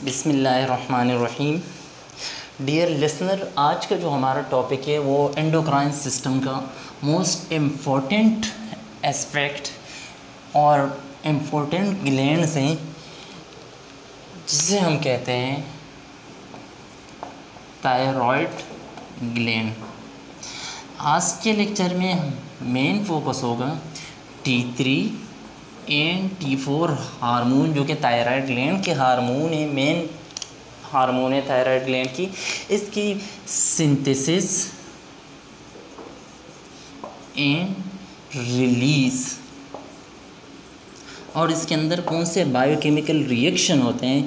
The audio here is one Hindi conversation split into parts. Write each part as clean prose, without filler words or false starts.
बिस्मिल्लाहिर्रहमानिर्रहीम। डियर लिसनर, आज का जो हमारा टॉपिक है वो एंडोक्राइन सिस्टम का मोस्ट इम्पोर्टेंट एस्पेक्ट और इम्पोर्टेंट ग्लैंड्स हैं जिसे हम कहते हैं थायराइड ग्लैंड। आज के लेक्चर में मेन फोकस होगा T3 एंड T4 हार्मोन, जो कि थायराइड ग्लैंड के हार्मोन है, मेन हार्मोन है थायराइड ग्लैंड की। इसकी सिंथेसिस एंड रिलीज और इसके अंदर कौन से बायोकेमिकल रिएक्शन होते हैं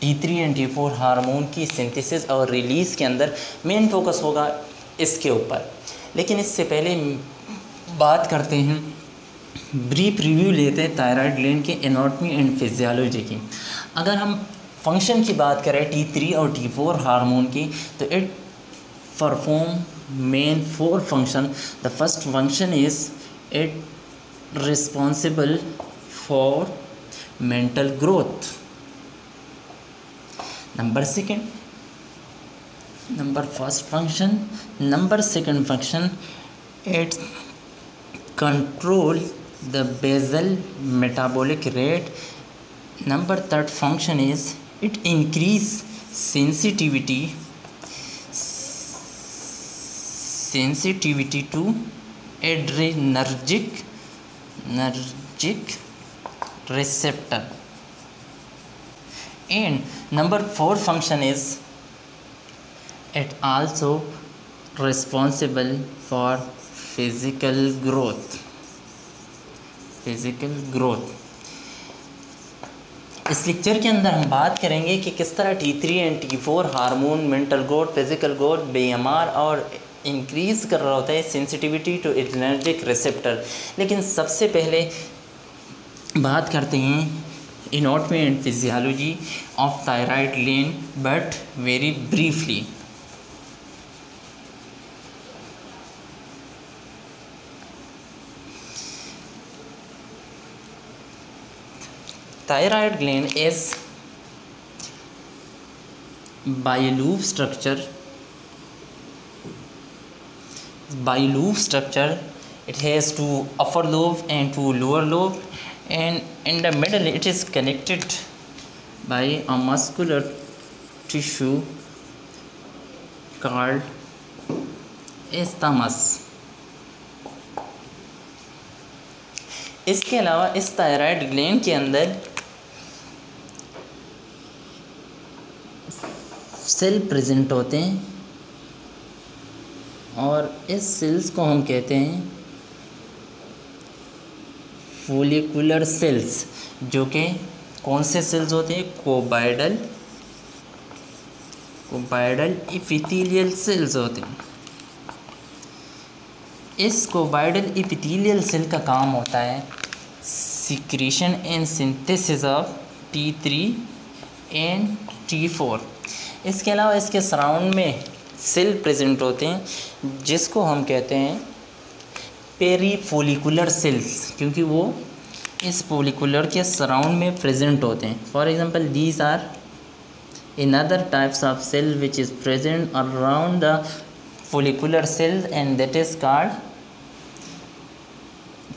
T3 एंड T4 हार्मोन की सिंथेसिस और रिलीज़ के अंदर मेन फोकस होगा इसके ऊपर। लेकिन इससे पहले बात करते हैं, ब्रीफ रिव्यू लेते हैं थायराइड ग्लैंड के एनाटॉमी एंड फिजियोलॉजी की। अगर हम फंक्शन की बात करें T3 और T4 हार्मोन की, तो it perform main 4 function. The first function is it responsible for mental growth. Number second function, it control the basal metabolic rate. Number third function is it increase sensitivity to adrenergic receptor. And number 4 function is it also responsible for physical growth. इस लेक्चर के अंदर हम बात करेंगे कि किस तरह T3 and T4 hormone mental growth, physical growth, BMR और इंक्रीज़ कर रहा होता है सेंसिटिविटी टू एड्रेनर्जिक रिसेप्टर। लेकिन सबसे पहले बात करते हैं anatomy and physiology of thyroid gland, but very briefly. Thyroid gland is bilobe structure. It has 2 upper lobe and 2 lower lobe, and in the middle it is connected by a muscular tissue called isthmus. इसके अलावा इस थायराइड ग्लैंड के अंदर सेल प्रेजेंट होते हैं और इस सेल्स को हम कहते हैं फोलिकुलर सेल्स, जो कि कौन से सेल्स होते हैं? कोबाइडल एपिथेलियल सेल्स होते हैं। इस कोबाइडल एपिथेलियल सेल का काम होता है secretion and synthesis of T3 and T4। इसके अलावा इसके सराउंड में सेल प्रेजेंट होते हैं जिसको हम कहते हैं पेरीफोलिकुलर सेल्स, क्योंकि वो इस फोलिकुलर के सराउंड में प्रेजेंट होते हैं। For example, these are another types of cell which is present around the follicular cells, and that is called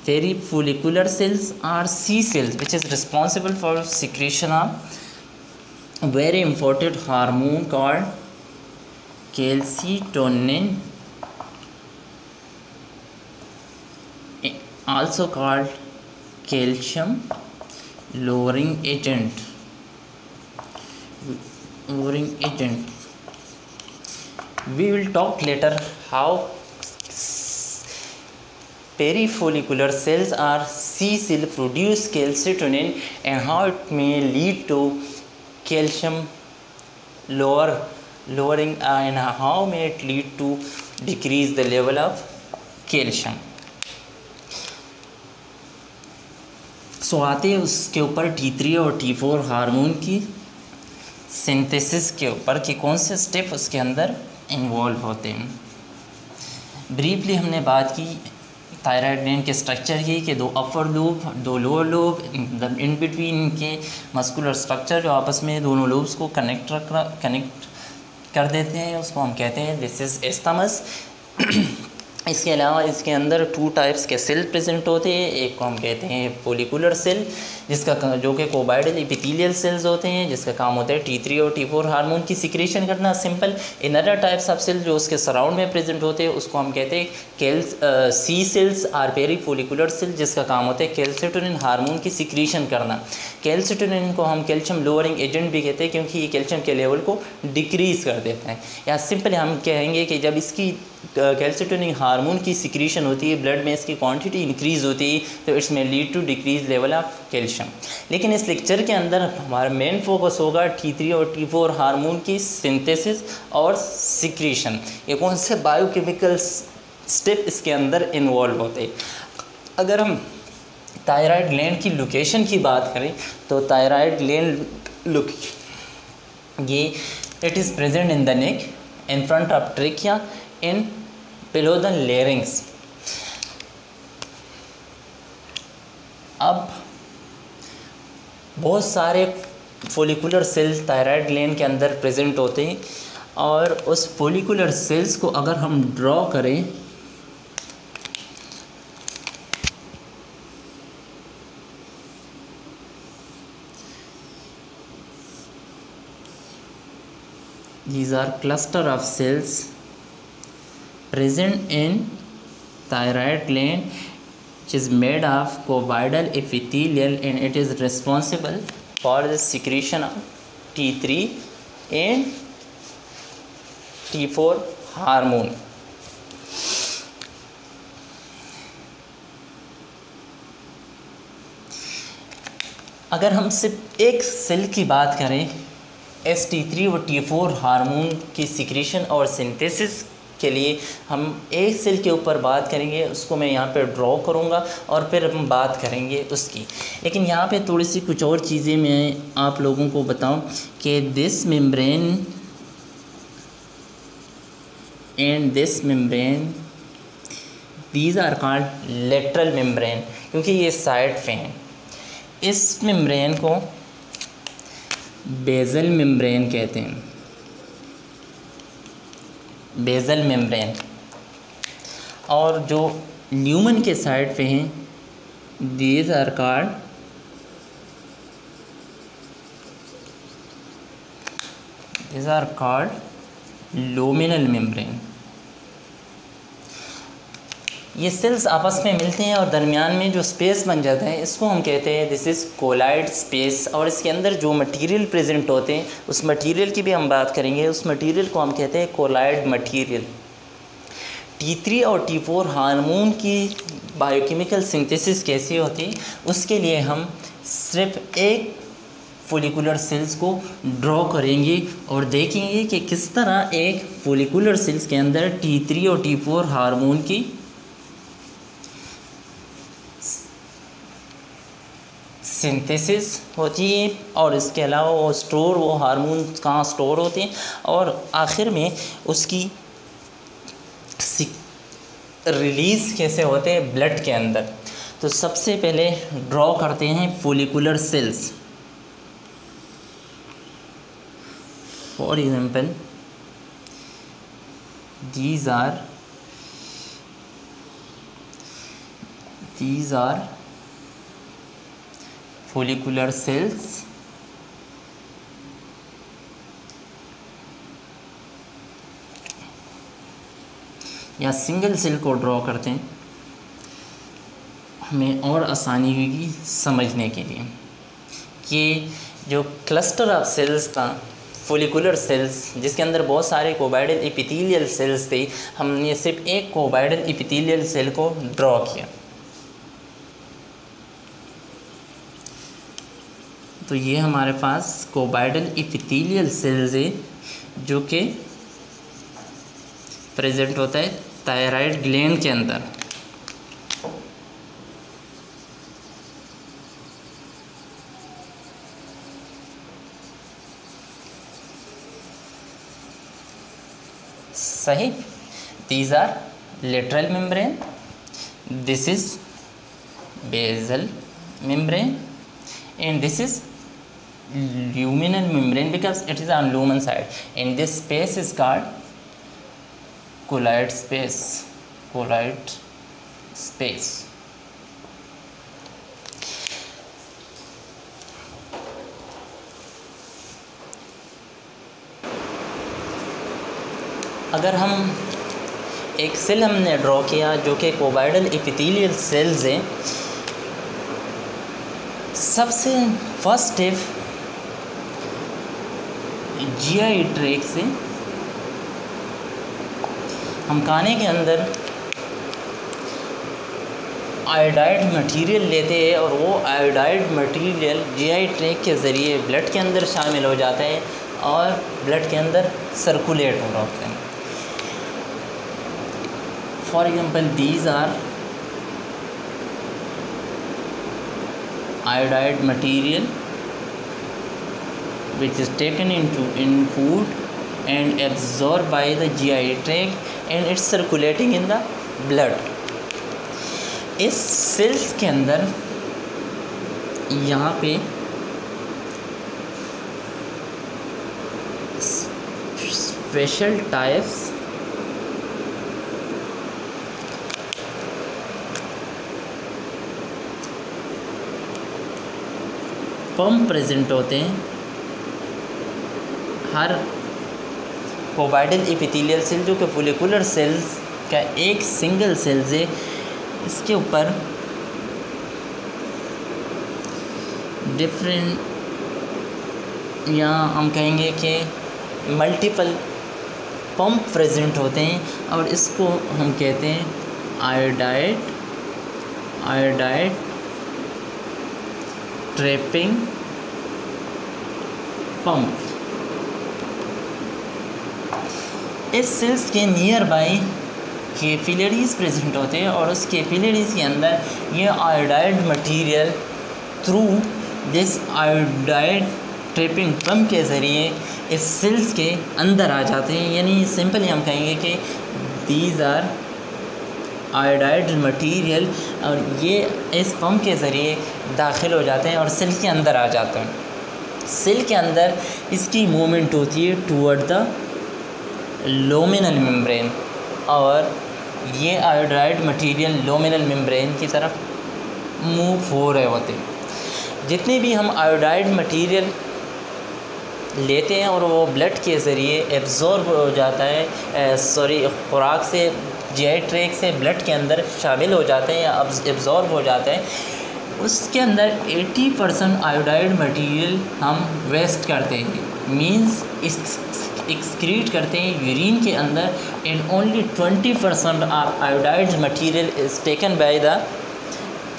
perifollicular cells or C cells, which is responsible for secretion of a very important hormone called calcitonin, also called calcium lowering agent. We will talk later how perifollicular cells or C cell produce calcitonin and how it may lead to calcium lowering and how may it lead to decrease the level of calcium. सो आते हैं उसके ऊपर T3 और T4 हार्मोन की सिंथेसिस के ऊपर कि कौन से स्टेप उसके अंदर इन्वॉल्व होते हैं। ब्रीफली हमने बात की थायराइड ग्लैंड के स्ट्रक्चर ही कि दो अपर लोब, दो लोअर लोब, इन बिटवीन के मस्कुलर स्ट्रक्चर जो आपस में दोनों लोब्स को कनेक्ट कर देते हैं, उसको हम कहते हैं दिस इज़ एस्थमस। इसके अलावा इसके अंदर 2 टाइप्स के सेल प्रेजेंट होते हैं। एक को हम कहते हैं फोलिकुलर सेल, जिसका जो कि कोबाइडल एपिथेलियल सेल्स होते हैं, जिसका काम होता है T3 और T4 हार्मोन की सिक्रेशन करना, simple. In other types of cell जो उसके सराउंड में प्रेजेंट होते हैं उसको हम कहते हैं C cells or parafollicular cell, जिसका काम होता है कैल्सिटोनिन हार्मोन की सिक्रेशन करना। कैल्सिटोनिन को हम कैल्शियम लोअरिंग एजेंट भी कहते हैं, क्योंकि ये कैल्शियम के लेवल को डिक्रीज़ कर देता है। या सिंपल हम कहेंगे कि जब इसकी कैल्सिटोनिन हार्मोन की सिक्रीशन होती है, ब्लड में इसकी क्वांटिटी इंक्रीज़ होती है, तो इट्स में lead to decrease level of calcium. लेकिन इस लेक्चर के अंदर हमारा मेन फोकस होगा T3 और T4 हार्मोन की सिंथेसिस और सिक्रीशन। ये कौन से बायोकेमिकल स्टेप इसके अंदर इन्वॉल्व होते हैं। अगर हम थायराइड ग्लैंड की लोकेशन की बात करें तो थायराइड ग्लैंड ये it is present in the neck, in front of trachea, in below the larynx. अब बहुत सारे फोलिकुलर सेल्स थायराइड ग्लैंड के अंदर प्रेजेंट होते हैं, और उस फोलिकुलर सेल्स को अगर हम ड्रॉ करें these are cluster of cells present in thyroid gland, which is made of cuboidal epithelial, and it is responsible for the secretion of T3 and T4 hormone. अगर हम सिर्फ एक सेल की बात करें T3 और T4 हार्मोन की सिक्रीशन और सिंथेसिस के लिए, हम एक सेल के ऊपर बात करेंगे, उसको मैं यहाँ पे ड्रॉ करूँगा और फिर हम बात करेंगे उसकी। लेकिन यहाँ पे थोड़ी सी कुछ और चीज़ें मैं आप लोगों को बताऊँ कि this membrane and this membrane these are called lateral membrane, क्योंकि ये साइड पे हैं। इस मेम्ब्रेन को बेजल मेम्ब्रेन कहते हैं, बेजल मेम्ब्रेन। और जो ल्यूमन के साइड पे हैं दीज आर कॉल्ड लुमिनल मेम्ब्रेन। ये सेल्स आपस में मिलते हैं और दरमियान में जो स्पेस बन जाता है इसको हम कहते हैं दिस इज़ कोलाइड स्पेस। और इसके अंदर जो मटेरियल प्रेजेंट होते हैं उस मटेरियल की भी हम बात करेंगे, उस मटेरियल को हम कहते हैं कोलाइड मटेरियल। T3 और T4 हार्मोन की बायोकेमिकल सिंथेसिस कैसी होती है उसके लिए हम सिर्फ एक फोलिकुलर सेल्स को ड्रॉ करेंगे और देखेंगे कि किस तरह एक फोलिकुलर सेल्स के अंदर T3 और T4 हार्मोन की सिंथेसिस होती है, और इसके अलावा वो हार्मोन कहाँ स्टोर होते हैं, और आखिर में उसकी रिलीज़ कैसे होते हैं ब्लड के अंदर। तो सबसे पहले ड्रॉ करते हैं follicular cells. For example these are follicular cells या सिंगल सेल को ड्रॉ करते हैं, हमें और आसानी होगी समझने के लिए कि जो क्लस्टर ऑफ सेल्स था फोलिकुलर सेल्स जिसके अंदर बहुत सारे कोबाइडल एपिथेलियल सेल्स थे, हमने सिर्फ एक कोबाइडल एपिथेलियल सेल को ड्रॉ किया। तो ये हमारे पास कोबाइडल एपिथेलियल सेल्स है जो कि प्रेजेंट होता है थायराइड ग्लैंड के अंदर। सही। These are lateral membrane, This is basal membrane and this is luminal membrane because it is on lumen side, and this space is called colloid space. Colloid space. अगर हम एक सेल हमने ड्रॉ किया जो कि कोबाइडल एपिथेलियल सेल्स हैं, सबसे फर्स्ट स्टेप जीआई ट्रैक्ट से हम खाने के अंदर आयोडाइड मटेरियल लेते हैं और वो आयोडाइड मटेरियल जीआई ट्रैक्ट के ज़रिए ब्लड के अंदर शामिल हो जाता है और ब्लड के अंदर सर्कुलेट हो रहा होता है। For example, these are iodide material which is taken in food and absorbed by the GI tract and it's circulating in the blood. इस सेल्स के अंदर यहाँ पे स्पेशल टाइप्स पंप प्रेजेंट होते हैं। हर कोबाइडल एपिथेलियल सेल जो कि फोलिकुलर सेल्स का एक सिंगल सेल्स है, इसके ऊपर डिफरेंट या हम कहेंगे कि मल्टीपल पंप प्रेजेंट होते हैं और इसको हम कहते हैं आयोडाइड ट्रैपिंग पंप। इस सेल्स के नियर बाई कैपिलरीज प्रेजेंट होते हैं और उस कैपिलरीज के अंदर ये iodide material through this iodide trapping pump के ज़रिए इस सेल्स के अंदर आ जाते हैं। यानी सिंपली हम कहेंगे कि दीज आर आयोडाइड मटेरियल और ये इस पंप के ज़रिए दाखिल हो जाते हैं और सेल के अंदर आ जाते हैं। सेल के अंदर इसकी मूवमेंट होती है टूवर्ड द लुमिनल मेम्ब्रेन और ये आयोडाइड मटेरियल लुमिनल मेम्ब्रेन की तरफ मूव हो रहे होते हैं। जितने भी हम आयोडाइड मटेरियल लेते हैं और वो ब्लड के ज़रिए एब्ज़ॉर्ब हो जाता है, खुराक से जीआई ट्रैक्ट से ब्लड के अंदर शामिल हो जाते हैं या एब्ज़ॉर्ब हो जाते हैं, उसके अंदर 80% आयोडाइड मटेरियल हम वेस्ट करते हैं, मींस एक्सक्रीट करते हैं यूरिन के अंदर, and only 20% of iodide material is taken by the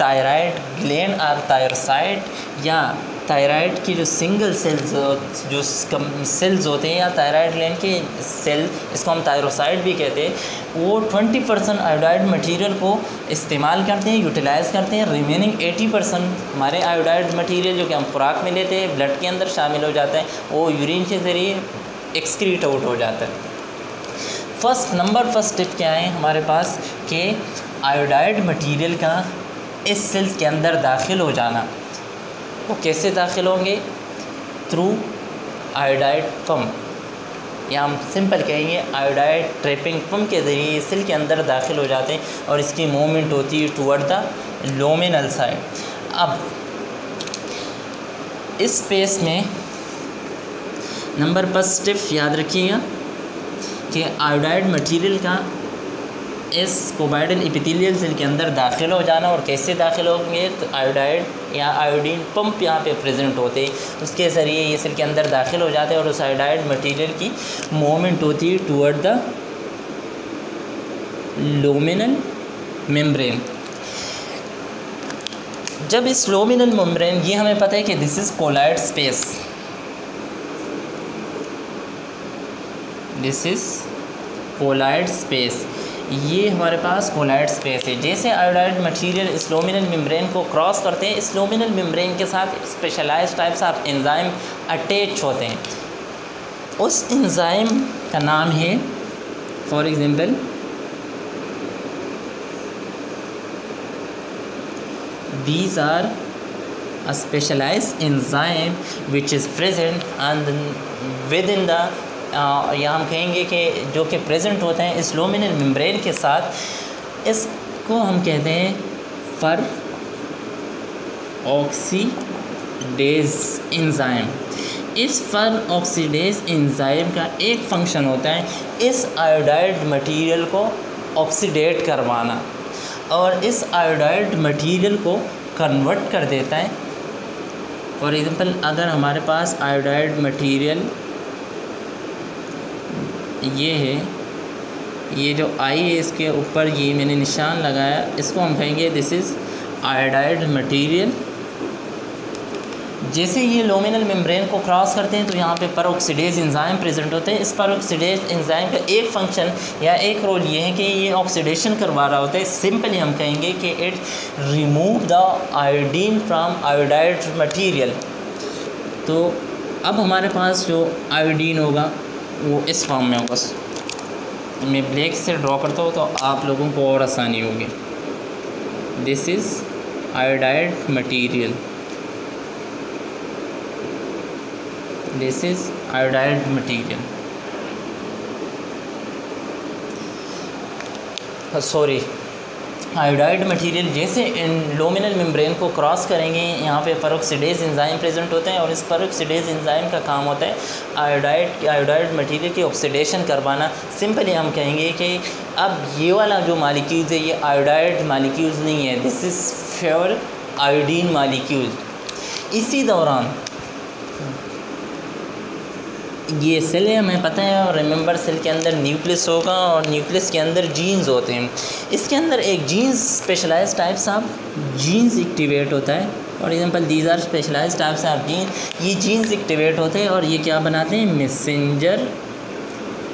thyroid gland और थायरोसाइड, या थायराइड की जो सिंगल सेल्स जो सेल्स होते हैं या थायराइड ग्लैंड के सेल, इसको हम थायरोसाइड भी कहते हैं, वो 20% आयोडाइड मटेरियल को इस्तेमाल करते हैं, यूटिलाइज़ करते हैं। रिमेनिंग 80% हमारे आयोडाइड मटेरियल जो कि हम खुराक में लेते हैं ब्लड के अंदर शामिल हो जाता है, वो यूरिन के ज़रिए एक्सक्रीट आउट हो जाता है। फर्स्ट स्टेप क्या है हमारे पास कि आयोडाइड मटेरियल का इस सेल्स के अंदर दाखिल हो जाना। वो कैसे दाखिल होंगे? थ्रू आयोडाइड पंप, या हम सिंपल कहेंगे आयोडाइड ट्रैपिंग पंप के ज़रिए सेल के अंदर दाखिल हो जाते हैं और इसकी मूवमेंट होती है टूवर्ड द लुमिनल साइड। अब इस स्पेस में नंबर फर्स्ट स्टेप याद रखिएगा कि आयोडाइड मटेरियल का इस कोबाइडल एपिथेलियल सेल के अंदर दाखिल हो जाना, और कैसे दाखिल होंगे? तो आयोडाइड या आयोडीन पंप यहाँ पे प्रेजेंट होते हैं, उसके ज़रिए ये सेल के अंदर दाखिल हो जाते हैं और उस आयोडाइड मटेरियल की मूवमेंट होती है टूवर्ड द लुमिनल मेम्ब्रेन। जब इस लुमिनल मेम्ब्रेन, ये हमें पता है कि this is colloid space, this is colloid space, ये हमारे पास कोलॉइड स्पेस है। जैसे आयोडाइड मटेरियल इस लुमिनल मेम्ब्रेन को क्रॉस करते हैं, इस लुमिनल मेम्ब्रेन के साथ specialized types of enzyme attach होते हैं। उस एंजाइम का नाम है for example these are a specialized enzyme which is present and within the या हम कहेंगे कि जो कि प्रेजेंट होते हैं इस लुमिनल मेम्ब्रेन के साथ, इसको हम कहते हैं फर ऑक्सीडेज एंजाइम। इस फर ऑक्सीडेज एंजाइम का एक फंक्शन होता है इस आयोडाइड मटेरियल को ऑक्सीडेट करवाना, और इस आयोडाइड मटेरियल को कन्वर्ट कर देता है। फॉर एग्ज़ाम्पल अगर हमारे पास आयोडाइड मटेरियल ये है, ये जो आई है इसके ऊपर ये मैंने निशान लगाया, इसको हम कहेंगे दिस इज़ आयोडाइड मटेरियल। जैसे ये लुमिनल मेम्ब्रेन को क्रॉस करते हैं तो यहाँ पे परऑक्सीडेज एंजाइम प्रेजेंट होते हैं। इस परऑक्सीडेज एंजाइम का एक फंक्शन या एक रोल ये है कि ये ऑक्सीडेशन करवा रहा होता है। सिंपली हम कहेंगे कि it remove the iodine from iodide material. तो अब हमारे पास जो आयोडीन होगा वो इस फॉर्म में होगा। मैं ब्लैक से ड्रॉ करता हूँ तो आप लोगों को और आसानी होगी। This is iodide material, this is iodide material, sorry iodide material जैसे इन लुमिनल मेम्ब्रेन को क्रॉस करेंगे यहाँ पे परऑक्सीडेज एंजाइम प्रेजेंट होते हैं, और इस परऑक्सीडेज एंजाइम का काम होता है आयोडाइड मटेरियल की ऑक्सीडेशन करवाना। सिंपली हम कहेंगे कि अब ये वाला जो मालिक्यूल्स है ये आयोडाइड मालिक्यूल्स नहीं है, this is pure iodine molecule. इसी दौरान ये सेल है हमें पता है, और रिमेंबर सेल के अंदर न्यूक्लियस होगा और न्यूक्लियस के अंदर जीन्स होते हैं। इसके अंदर एक genes specialized types of genes activate होता है। For example these are specialised types of gene. ये जीन्स एक्टिवेट होते हैं और ये क्या बनाते हैं, मैसेंजर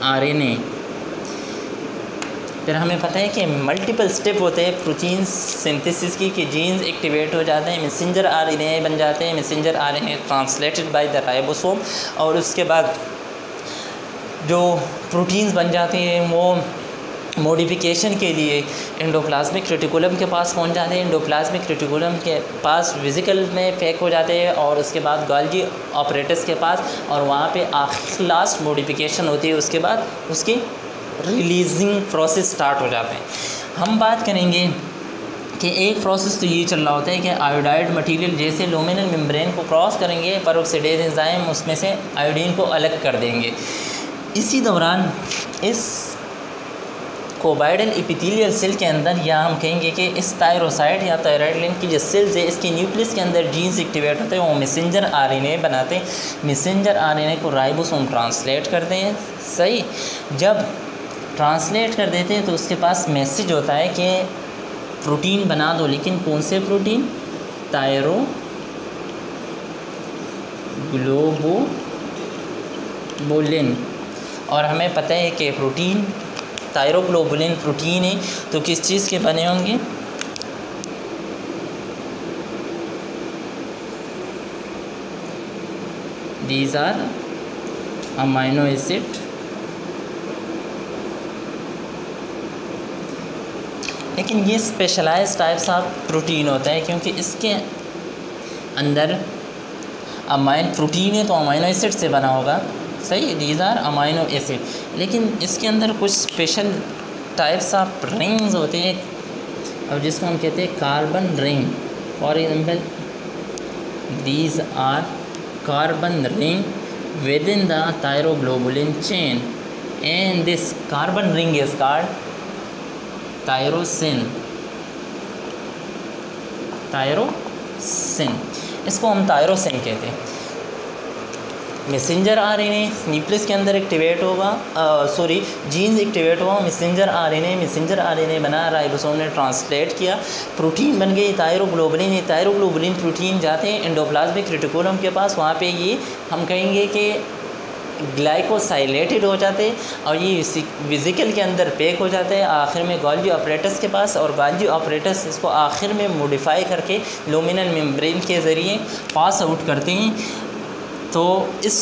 आरएनए। फिर हमें पता है कि मल्टीपल स्टेप होते हैं प्रोटीन सिंथेसिस की, कि जीन्स एक्टिवेट हो जाते हैं, मैसेंजर आरएनए बन जाते हैं, messenger RNA translated by the ribosome, और उसके बाद जो प्रोटीन्स बन जाते हैं वो मॉडिफिकेशन के लिए एंडोप्लाज्मिक रेटिकुलम के पास पहुंच जाते हैं। एंडोप्लाज्मिक रेटिकुलम के पास वेसिकल में पैक हो जाते हैं और उसके बाद गोल्गी ऑपरेटस के पास, और वहाँ पे लास्ट मॉडिफिकेशन होती है। उसके बाद उसकी रिलीजिंग प्रोसेस स्टार्ट हो जाते हैं। हम बात करेंगे कि एक प्रोसेस तो ये चल रहा होता है कि आयोडाइड मटेरियल जैसे लुमिनल मेम्ब्रेन को क्रॉस करेंगे परऑक्सीडेज एंजाइम उसमें से आयोडीन को अलग कर देंगे। इसी दौरान इस कोबाइडल एपिथेलियल सेल के अंदर, या हम कहेंगे कि इस थायरोसाइड या थायराइड ग्लैंड की जो सेल्स है इसके न्यूक्लियस के अंदर जीन्स एक्टिवेट होते हैं, वो मैसेंजर आरएनए बनाते हैं। मैसेंजर आरएनए को राइबोसोम ट्रांसलेट करते हैं। सही, जब ट्रांसलेट कर देते हैं तो उसके पास मैसेज होता है कि प्रोटीन बना दो, लेकिन कौन से प्रोटीन, थायरो ग्लोबुलिन। और हमें पता है कि प्रोटीन थायरोग्लोबुलिन प्रोटीन है, तो किस चीज़ के बने होंगे, दीज आर अमाइनो एसिड। लेकिन ये स्पेशलाइज्ड टाइप्स ऑफ प्रोटीन होता है क्योंकि इसके अंदर अमाइन प्रोटीन है तो अमाइनो एसिड से बना होगा। सही, दीज आर अमाइनो एसिड। लेकिन इसके अंदर कुछ स्पेशल टाइप्स ऑफ रिंग्स होते हैं, और जिसको हम कहते हैं carbon ring. For example these are carbon ring within the thyroglobulin chain, and this carbon ring is called tyrosine. Tyrosine, इसको हम थायरोसिन कहते हैं। मैसेंजर आरएनए न्यूक्लियस के अंदर एक्टिवेट होगा, जीन्स एक्टिवेट हुआ, मैसेंजर आरएनए बना, राइबोसोम ने ट्रांसलेट किया, प्रोटीन बन गई थायरोग्लोबुलिन। ये थायरोग्लोबुलिन प्रोटीन जाते हैं एंडोप्लाज्मिक रेटिकुलम के पास, वहाँ पे ये हम कहेंगे कि ग्लाइकोसाइलेटेड हो जाते हैं और ये वेसिकल के अंदर पैक हो जाते हैं आखिर में गोल्गी ऑपरेटस के पास, और गोल्गी ऑपरेटस इसको आखिर में मॉडिफाई करके लुमिनल मेम्ब्रेन के ज़रिए पास आउट करते हैं। तो इस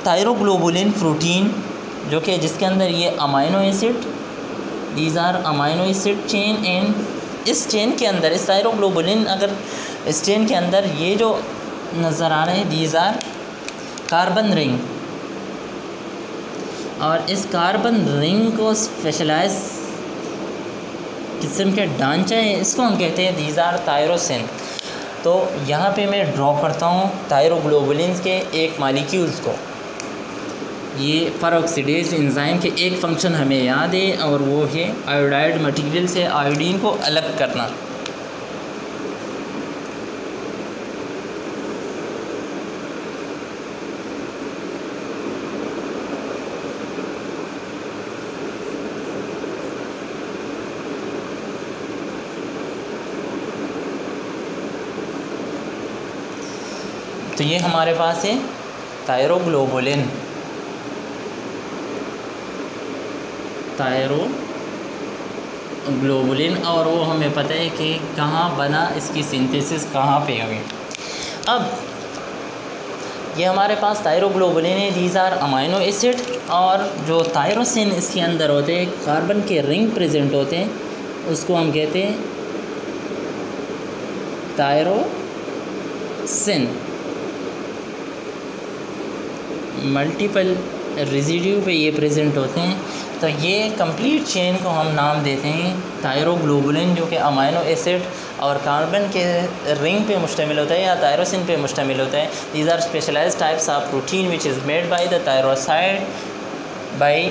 थायरोग्लोबुलिन प्रोटीन जो कि जिसके अंदर ये amino acid, these are amino acid chain, and इस चेन के अंदर, इस थायरोग्लोबुलिन अगर इस चेन के अंदर ये जो नज़र आ रहे हैं, दीज आर कार्बन रिंग, और इस कार्बन रिंग को स्पेशलाइज किस्म के ढांचे हैं, इसको हम कहते हैं दीज आर थायरोसिन। तो यहाँ पे मैं ड्रॉ करता हूँ थायरोग्लोबुलिन के एक मालिक्यूल्स को। ये परऑक्सीडेज एंजाइम के एक फंक्शन हमें याद है, और वो है आयोडाइड मटेरियल से आयोडीन को अलग करना। तो ये हमारे पास है थायरोग्लोबुलिन, और वो हमें पता है कि कहाँ बना, इसकी सिंथेसिस कहाँ पे हुई। अब ये हमारे पास थायरोग्लोबुलिन है, दीज आर अमाइनो एसिड, और जो थायरोसिन इसके अंदर होते हैं, कार्बन के रिंग प्रेजेंट होते हैं, उसको हम कहते हैं थायरोसिन। मल्टीपल रेजिड्यू पे ये प्रेजेंट होते हैं। तो ये कंप्लीट चेन को हम नाम देते हैं थायरोग्लोबुलिन, जो कि अमाइनो एसिड और कार्बन के रिंग पे मुश्तमिल होता है या थायरोसिन पे मुश्तमिल होता है। These are specialised types of protein which is made by the thyrocyte by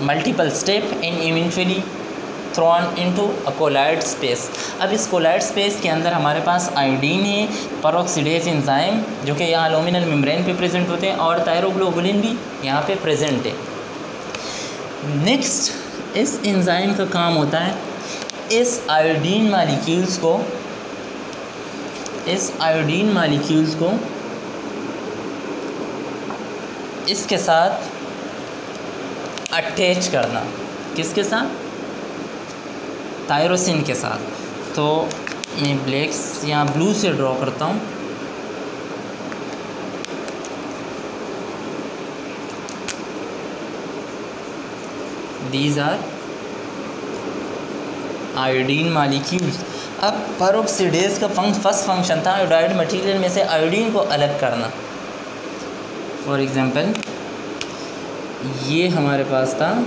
multiple step and eventually thrown into a colloid space. अब इस कोलाइड स्पेस के अंदर हमारे पास आयोडीन है, परऑक्सीडेज एंजाइम जो कि यहाँ लुमिनल मेम्ब्रेन पे प्रेजेंट होते हैं, और थायरोग्लोबुलिन भी यहाँ पे प्रेजेंट है। नेक्स्ट, इस एंजाइम का काम होता है इस आयोडीन मालिक्यूल्स को इसके साथ अटैच करना। किसके साथ? थायरोसिन के साथ। तो मैं ब्लैक्स यहाँ ब्लू से ड्रॉ करता हूँ। These are iodine molecules. अब परऑक्सीडेज का फर्स्ट फंक्शन था आयोडाइड मटेरियल में से आयोडीन को अलग करना। फॉर एग्जांपल ये हमारे पास था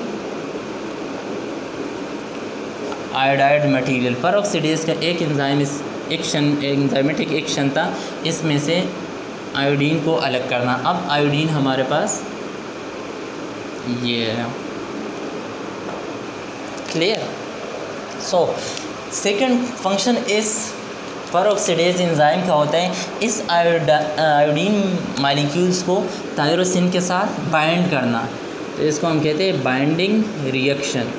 आयोडाइड मटेरियल, परऑक्सीडेज का एक एंजाइमेटिक एक्शन था, इसमें से आयोडीन को अलग करना। अब आयोडीन हमारे पास ये है। क्लियर? सो सेकंड फंक्शन इस परऑक्सीडेज एंजाइम का होता है इस आयोडीन मालिक्यूल्स को थायरोसिन के साथ बाइंड करना। तो इसको हम कहते हैं बाइंडिंग रिएक्शन।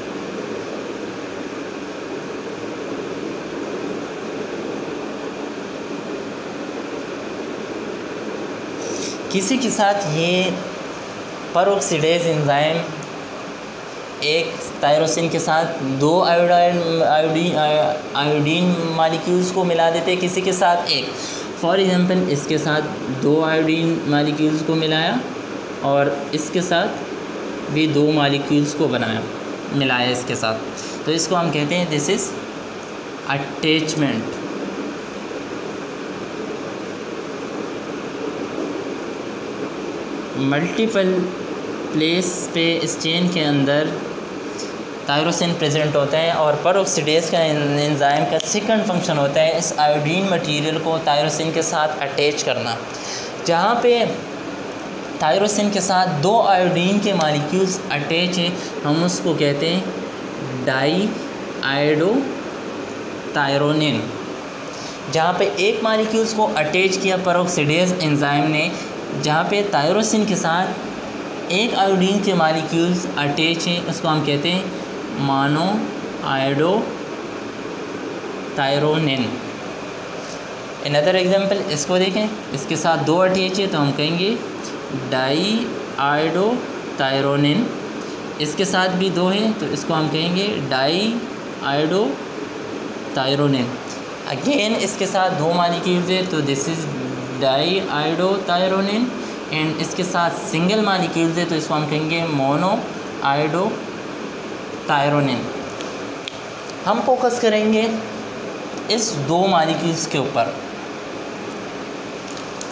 किसी के साथ ये परऑक्सीडेज एंजाइम एक थायरोसिन के साथ दो आयोडीन मालिक्यूल्स को मिला देते, किसी के साथ एक। फॉर एग्जांपल इसके साथ दो आयोडीन मालिक्यूल्स को मिलाया और इसके साथ भी दो मालिक्यूल्स को मिलाया इसके साथ। तो इसको हम कहते हैं this is attachment. Multiple place पे इस चेन के अंदर थायरोसिन प्रेजेंट होता है और परऑक्सीडेज का एंजाइम का सेकंड फंक्शन होता है इस आयोडीन मटेरियल को थायरोसिन के साथ अटैच करना। जहाँ पे थायरोसिन के साथ दो आयोडीन के मॉलिक्यूल्स अटैच हैं, हम उसको कहते हैं डाई आयोडो थायरोनिन। जहाँ पे एक मॉलिक्यूल्स को अटैच किया परऑक्सीडेज एंजाइम ने, जहाँ पे थायरोसिन के साथ एक आयोडीन के मॉलिक्यूल्स अटैच हैं, उसको हम कहते हैं mono iodo thyronine. Another example इसको देखें, इसके साथ दो अटैच है तो हम कहेंगे डाई आयोडो थायरोनिन। इसके साथ भी दो हैं तो इसको हम कहेंगे डाई आयोडो थायरोनिन। अगेन इसके साथ दो मॉलिक्यूल्स है तो this is diiodothyronine. And इसके साथ सिंगल मॉलिक्यूल्स है तो इसको हम कहेंगे मोनो आयोडो थायरोनिन। हम फोकस करेंगे इस दो मालिक्यूल्स के ऊपर।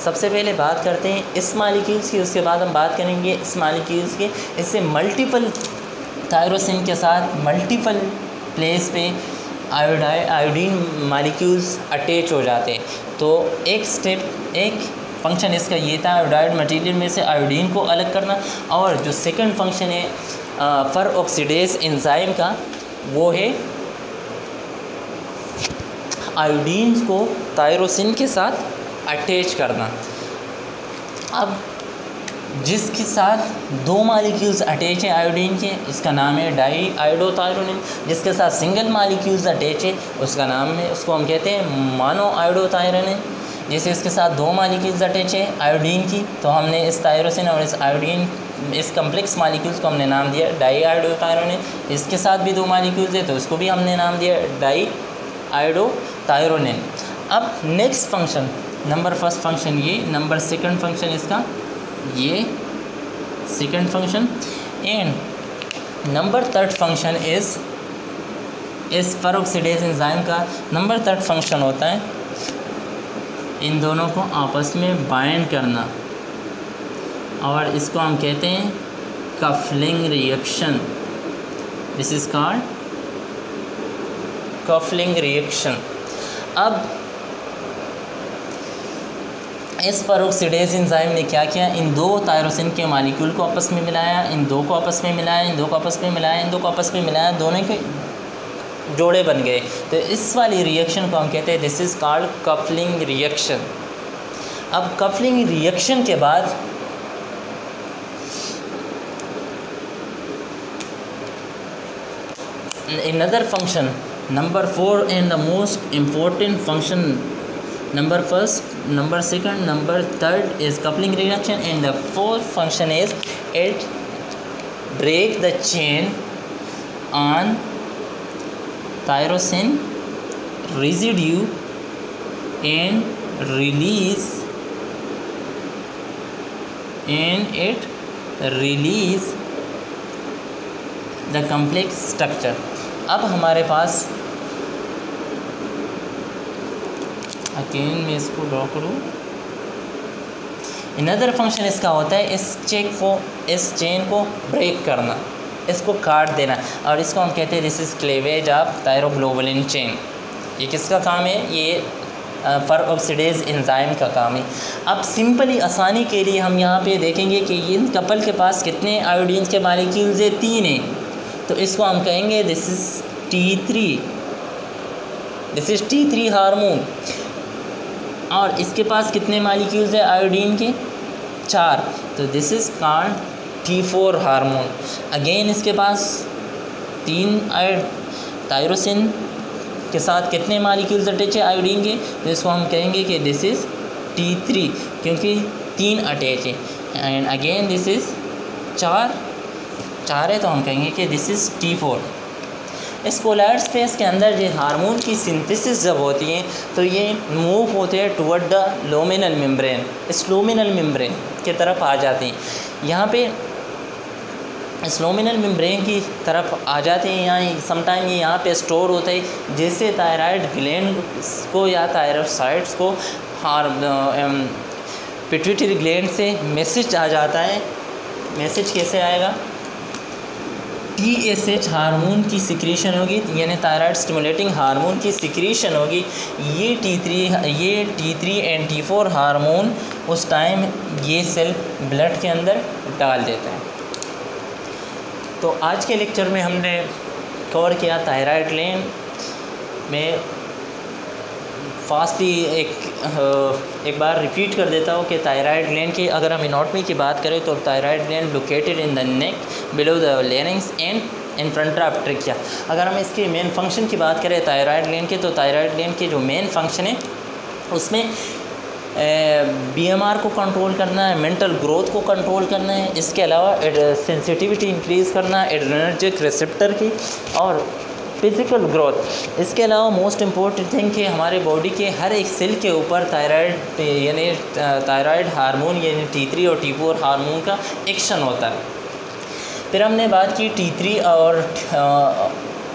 सबसे पहले बात करते हैं इस मालिक्यूल्स की, उसके बाद हम बात करेंगे इस मालिक्यूल्स के। इससे मल्टीपल टायरोसिन के साथ मल्टीपल प्लेस पे आयोडीन मालिक्यूल्स अटैच हो जाते हैं। तो एक फंक्शन इसका ये था आयोडाइड मटेरियल में से आयोडीन को अलग करना, और जो सेकंड फंक्शन है फर ऑक्सीडेज एंजाइम का, वो है आयोडीन को टायरोसिन के साथ अटैच करना। अब जिसके साथ दो मालिक्यूल्स अटैच है आयोडीन के, उसका नाम है डाई आयोडोथायरोनिन। जिसके साथ सिंगल मालिक्यूल्स अटैच है उसका नाम है, उसको हम कहते हैं मोनो आयोडोथायरोनिन। जैसे इसके साथ दो मालिक्यूल्स अटैच है आयोडीन की, तो हमने इस टायरोसिन और इस आयोडीन इस कम्प्लेक्स मालिक्यूल्स को हमने नाम दिया डाई आयोडोथायरोनिन। इसके साथ भी दो मालिक्यूल्स है तो उसको भी हमने नाम दिया डाई आयोडोथायरोनिन। अब next function, number first function ये, नंबर सेकंड फंक्शन इसका ये second function, and number third function इस पेरोक्सिडेज एंजाइम का नंबर थर्ड फंक्शन होता है इन दोनों को आपस में बाइंड करना, और इसको हम कहते हैं cufflink reaction. This is called cufflink reaction. अब इस पेरोक्सिडेज एंजाइम ने क्या किया, इन दो टायरोसिन के मॉलिक्यूल को आपस में मिलाया, इन दो को आपस में मिलाया, इन दो को आपस में मिलाया, इन दो को आपस में मिलाया, दोनों के जोड़े बन गए। तो इस वाली रिएक्शन को हम कहते हैं this is called coupling reaction. अब कपलिंग रिएक्शन के बाद another function, number 4 and the most important function, number first, number second, number third is coupling reaction, and the fourth function is it break the chain on tyrosine residue and it release the complex structure। अब हमारे पास अगेन मैं इसको ड्रॉ करूँ, अनदर फंक्शन इसका होता है इस चेन को ब्रेक करना, इसको काट देना, और इसको हम कहते हैं this is cleavage of thyroglobulin chain. ये किसका काम है, ये पेरोक्सिडेज एंजाइम का काम है। अब सिंपली आसानी के लिए हम यहाँ पे देखेंगे कि इन कपल के पास कितने आयोडीन के मॉलिक्यूल्स है, 3 हैं, तो इसको हम कहेंगे दिस इज़ T3 हार्मोन, और इसके पास कितने मॉलिक्यूल्स है आयोडीन के, 4, तो this is called T4 hormone. Again इसके पास 3 टायरोसिन के साथ कितने मॉलिक्यूल्स अटैच है आयोडीन के, तो इसको हम कहेंगे कि दिस इज़ T3 क्योंकि 3 अटैच है, एंड अगेन दिस इज़ 4 है तो हम कहेंगे कि दिस इज़ T4। इस कोलॉइड स्पेस के अंदर ये हार्मोन की सिंथेसिस जब होती है तो ये मूव होते हैं टुवर्ड द लुमिनल मेम्ब्रेन, इस लुमिनल मेम्ब्रेन की तरफ आ जाते हैं। यहाँ पे इस लुमिनल मेम्ब्रेन की तरफ आ जाते हैं, यहाँ समटाइम ये यहाँ पे स्टोर होता है, जैसे थायराइड ग्लैंड को या थायरोसाइड्स को पिट्यूटरी ग्लैंड से मैसेज आ जाता है। मैसेज कैसे आएगा, TSH हार्मोन की सिक्रीशन होगी, यानी थायराइड स्टिमुलेटिंग हार्मोन की सिक्रीशन होगी। ये T3 एंड T4 हार्मोन उस टाइम ये सेल ब्लड के अंदर डाल देता है। तो आज के लेक्चर में हमने कवर किया थायराइड ग्लैंड में। फास्टली एक बार रिपीट कर देता हूँ कि थायराइड ग्लैंड की अगर हम एनाटॉमी की बात करें तो thyroid gland located in the neck below the larynx and in front of trachea. अगर हम इसके मेन फंक्शन की बात करें थायराइड ग्लैंड के, तो थायराइड ग्लैंड के जो मेन फंक्शन है उसमें BMR को कंट्रोल करना है, मेंटल ग्रोथ को कंट्रोल करना है, इसके अलावा सेंसिटिविटी इंक्रीज़ करना है एड्रेनर्जिक रिसेप्टर की, और फिज़िकल ग्रोथ। इसके अलावा मोस्ट इम्पोर्टेंट थिंग कि हमारे बॉडी के हर एक सेल के ऊपर थायराइड हार्मोन यानी T3 और T4 हार्मोन का एक्शन होता है। फिर हमने बात की T3 और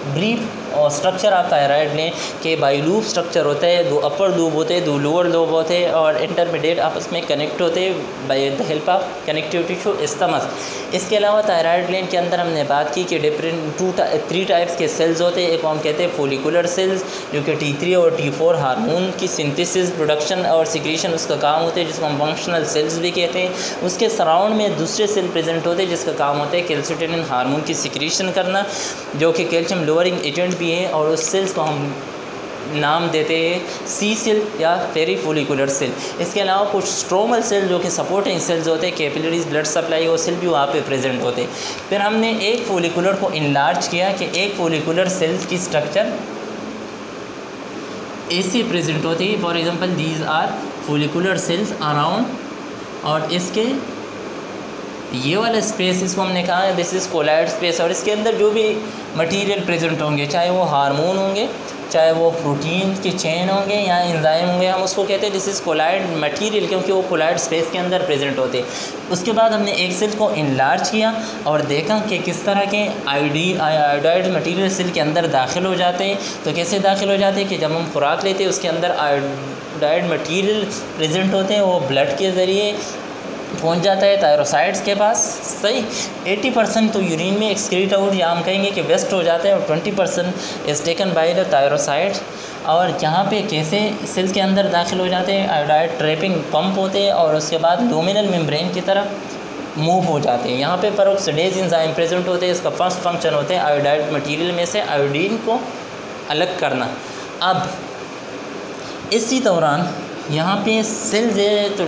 ब्रीफ और स्ट्रक्चर आप थायराइड लें कि बाइलूप स्ट्रक्चर होता है, 2 अपर लूब होते हैं, 2 लोअर लूब होते हैं और इंटरमीडिएट आपस में कनेक्ट होते हैं by the help of connective tissue isthmus. इसके अलावा थायराइड ग्लैंड के अंदर हमने बात की कि डिफरेंट 3 टाइप्स के सेल्स होते हैं। एक हम कहते हैं फोलिकुलर सेल्स जो कि T3 और T4 हार्मोन की सिंथेसिस, प्रोडक्शन और सिक्रीशन उसका काम होता है, जिसको हम फंक्शनल सेल्स भी कहते हैं। उसके सराउंड में दूसरे सेल प्रेजेंट होते हैं जिसका काम होता है कैल्सिटोनिन हार्मोन की सिक्रीशन करना, जो कि कैल्शियम लोअरिंग एजेंट भी है, और उस सेल्स को हम नाम देते हैं सी सेल या पेरीफोलिकुलर सेल। इसके अलावा कुछ स्ट्रोमल सेल जो कि सपोर्टिंग सेल्स होते हैं, कैपिलरीज, ब्लड सप्लाई, वो सेल भी वहाँ पे प्रेजेंट होते हैं। फिर हमने एक फोलिकुलर को इनलार्ज किया कि एक फोलिकुलर सेल की स्ट्रक्चर ऐसे प्रेजेंट होती है। For example these are follicular cells around, और इसके ये वाला स्पेस इसको हमने कहा है दिस इज़ कोलाइड स्पेस, और इसके अंदर जो भी मटेरियल प्रेजेंट होंगे, चाहे वो हार्मोन होंगे, चाहे वो प्रोटीन की चेन होंगे या एंजाइम होंगे, हम उसको कहते हैं दिस इज़ कोलाइड मटेरियल, क्योंकि वो कोलाइड स्पेस के अंदर प्रेजेंट होते हैं। उसके बाद हमने एक सेल को इनलार्ज किया और देखा कि किस तरह के आयोडाइड मटेरियल सेल के अंदर दाखिल हो जाते हैं। तो कैसे दाखिल हो जाते हैं कि जब हम खुराक लेते हैं उसके अंदर आयोडाइड मटेरियल प्रेजेंट होते हैं, वो ब्लड के ज़रिए पहुंच जाता है थायरोसाइड्स के पास। सही 80% तो यूरिन में एक्सक्रीट आउट या हम कहेंगे कि वेस्ट हो जाता है, और 20% इज़ टेकन बाय द थायरोसाइड। और यहाँ पे कैसे सेल के अंदर दाखिल हो जाते हैं, आयोडाइड ट्रैपिंग पंप होते हैं और उसके बाद लुमिनल मेम्ब्रेन की तरफ मूव हो जाते हैं। यहाँ पे पेरोक्सिडेज एंजाइम प्रेजेंट होते हैं। इसका फर्स्ट फंक्शन होता है आयोडाइड मटेरियल में से आयोडीन को अलग करना। अब इसी दौरान यहाँ पे सेल्स है तो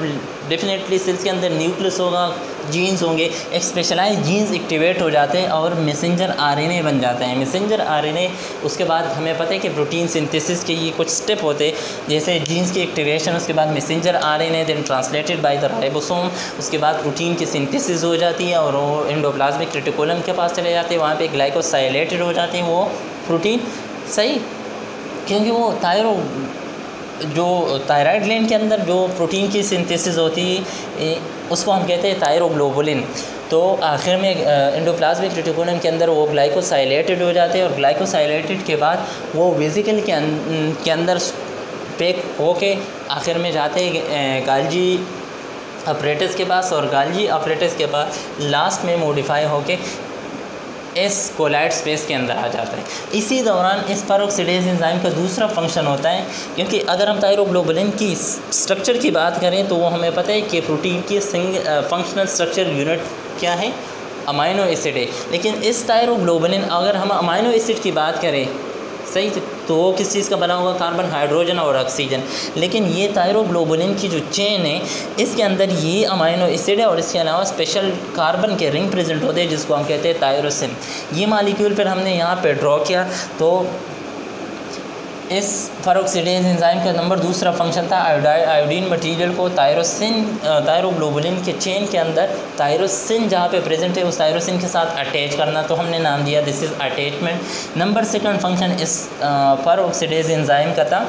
डेफिनेटली सेल्स के अंदर न्यूक्लियस होगा, जीन्स होंगे, एक स्पेशलाइज जीन्स एक्टिवेट हो जाते हैं और मैसेंजर आरएनए बन जाते हैं। मैसेंजर आरएनए उसके बाद हमें पता है कि प्रोटीन सिंथेसिस के ये कुछ स्टेप होते हैं, जैसे जीन्स की एक्टिवेशन, उसके बाद messenger RNA, then translated by the ribosome, उसके बाद प्रोटीन की सिंथेसिस हो जाती है और वो एंडोप्लाज्मिक रेटिकुलम के पास चले जाते हैं, वहाँ पर ग्लाइकोसाइलेटेड हो जाते हैं वो प्रोटीन। सही, क्योंकि वो जो थायराइड ग्लैंड के अंदर जो प्रोटीन की सिंथेसिस होती है उसको हम कहते हैं थायरोग्लोबुलिन। तो आखिर में एंडोप्लाज्मिक रेटिकुलम के अंदर वो ग्लाइकोसाइलेटेड हो जाते हैं और ग्लाइकोसाइलेटेड के बाद वो वेसिकल के अंदर पैक होके आखिर में जाते हैं गाल्जी अपरेटस के पास, और गाल्जी अपरेटस के पास लास्ट में मॉडिफाई होके इस कोलाइड स्पेस के अंदर आ जाता है। इसी दौरान इस पेरोक्सिडेज एंजाइम का दूसरा फंक्शन होता है, क्योंकि अगर हम थायरोग्लोबुलिन की स्ट्रक्चर की बात करें तो वो हमें पता है कि प्रोटीन की फंक्शनल स्ट्रक्चर यूनिट क्या है, अमाइनो एसिड है। लेकिन इस थायरोग्लोबुलिन अगर हम अमाइनो एसिड की बात करें, सही, तो वो किस चीज़ का बना हुआ, कार्बन, हाइड्रोजन और ऑक्सीजन। लेकिन ये थायरोग्लोबुलिन की जो चेन है इसके अंदर ये अमाइनो एसिड है और इसके अलावा स्पेशल कार्बन के रिंग प्रेजेंट होते हैं जिसको हम कहते हैं थायरोसिन। ये मालिक्यूल फिर हमने यहाँ पे ड्रॉ किया। तो इस पेरोक्सिडेज एंजाइम का नंबर दूसरा फंक्शन था आयोडीन मटेरियल को थायरोग्लोबुलिन के चेन के अंदर थायरोसिन जहाँ पे प्रेजेंट है उस थायरोसिन के साथ अटैच करना, तो हमने नाम दिया this is attachment. Number second function इस पेरोक्सिडेज एंजाइम का था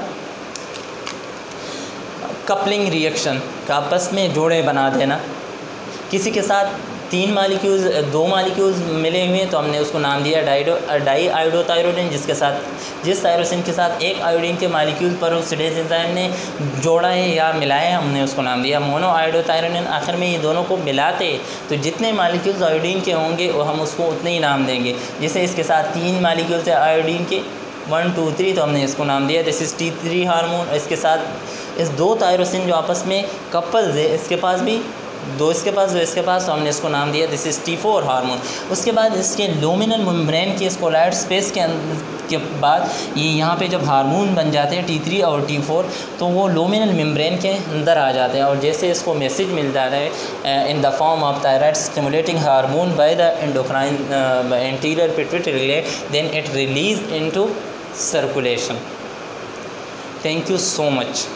कपलिंग रिएक्शन का आपस में जोड़े बना देना। किसी के साथ 2 मालिक्यूल्स मिले हुए तो हमने उसको नाम दिया डाई आयोडोथायरोडिन, जिस थायरोसिन के साथ एक आयोडीन के मालिक्यूल पेरोक्सिडेज एंजाइम ने जोड़ा है या मिलाया है हमने उसको नाम दिया मोनो आयोडोथायरोडिन। आखिर में ये दोनों को मिलाते तो जितने मालिक्यूल्स आयोडीन के होंगे वो हम उसको उतने ही नाम देंगे। जैसे इसके साथ 3 मालिक्यूल्स है आयोडीन के 1 2 3 तो हमने इसको नाम दिया दिस इज़ T3 हार्मोन। इसके साथ इस 2 थायरोसिन जो आपस में कपल्स है, इसके पास भी 2 इसके पास 2 इसके पास, तो हमने इसको नाम दिया दिस इज़ T4 हार्मोन। उसके बाद इसके लुमिनल मेम्ब्रेन के इस कोलाइड स्पेस के बाद ये यहाँ पे जब हार्मोन बन जाते हैं T3 और T4 तो वो लुमिनल मेम्ब्रेन के अंदर आ जाते हैं और जैसे इसको मैसेज मिल जाता है in the form of thyroid stimulating hormone by the endocrine anterior pituitary gland, then it release into circulation. Thank you so much.